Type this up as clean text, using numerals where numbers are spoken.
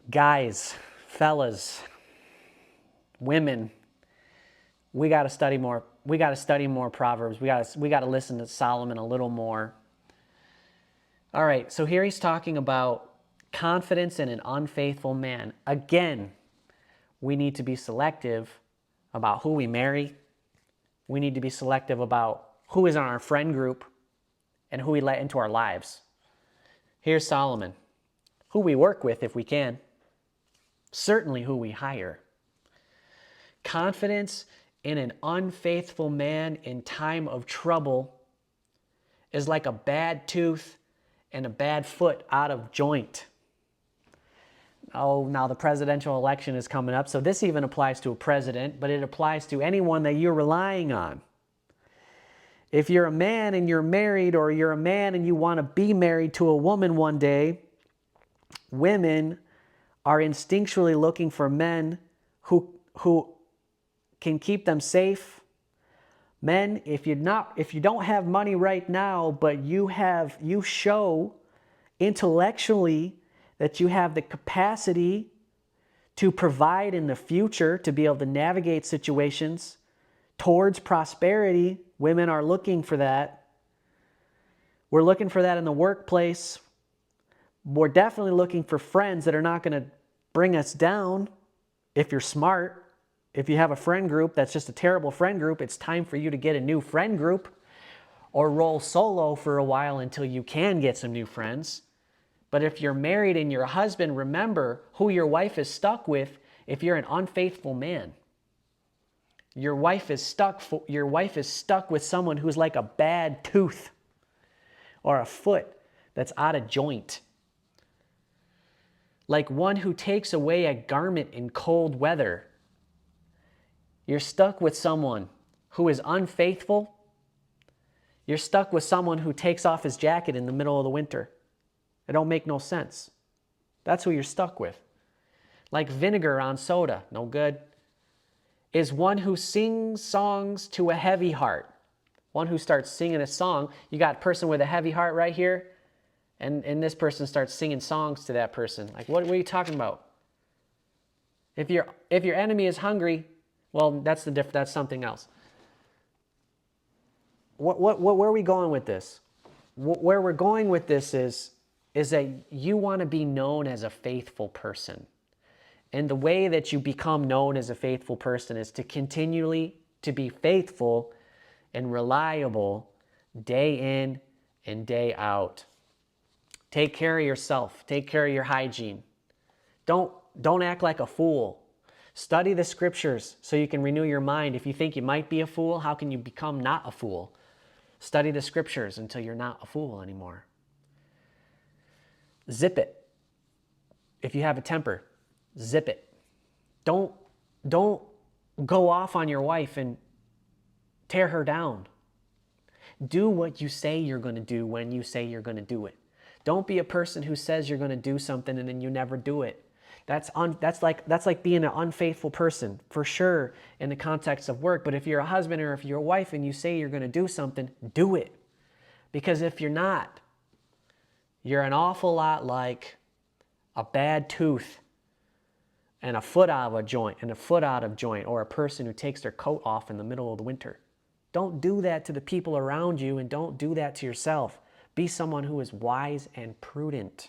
Guys, fellas, women, we got to study more. We got to study more Proverbs. We got to listen to Solomon a little more. All right, so here he's talking about confidence in an unfaithful man. Again, we need to be selective about who we marry. We need to be selective about who is in our friend group and who we let into our lives. Here's Solomon. Who we work with if we can. Certainly who we hire. Confidence in an unfaithful man in time of trouble is like a bad tooth and a bad foot out of joint. Oh, now the presidential election is coming up, so this even applies to a president, but it applies to anyone that you're relying on. If you're a man and you're married, or you're a man and you want to be married to a woman one day, women are instinctually looking for men who can keep them safe. Men, if you don't have money right now, but you show intellectually that you have the capacity to provide in the future, to be able to navigate situations towards prosperity, women are looking for that. We're looking for that in the workplace. We're definitely looking for friends that are not going to bring us down. If you're smart, if you have a friend group that's just a terrible friend group, it's time for you to get a new friend group or roll solo for a while until you can get some new friends. But if you're married and you're a husband, remember who your wife is stuck with if you're an unfaithful man. Your wife is stuck with someone who's like a bad tooth or a foot that's out of joint. Like one who takes away a garment in cold weather. You're stuck with someone who is unfaithful. You're stuck with someone who takes off his jacket in the middle of the winter. It don't make no sense. That's who you're stuck with. Like vinegar on soda, no good. Is one who sings songs to a heavy heart. One who starts singing a song. You got a person with a heavy heart right here, and this person starts singing songs to that person. Like, what are you talking about? If your enemy is hungry, well, that's something else. Where are we going with this? Where we're going with this is that you want to be known as a faithful person. And the way that you become known as a faithful person is to continually to be faithful and reliable day in and day out. Take care of yourself. Take care of your hygiene. Don't act like a fool. Study the scriptures so you can renew your mind. If you think you might be a fool, how can you become not a fool? Study the scriptures until you're not a fool anymore. Zip it. If you have a temper, zip it. Don't go off on your wife and tear her down. Do what you say you're going to do when you say you're going to do it. Don't be a person who says you're going to do something and then you never do it. That's like being an unfaithful person, for sure, in the context of work. But if you're a husband or if you're a wife and you say you're going to do something, do it. Because if you're not, you're an awful lot like a bad tooth and a foot out of a joint or a person who takes their coat off in the middle of the winter. Don't do that to the people around you, and don't do that to yourself. Be someone who is wise and prudent.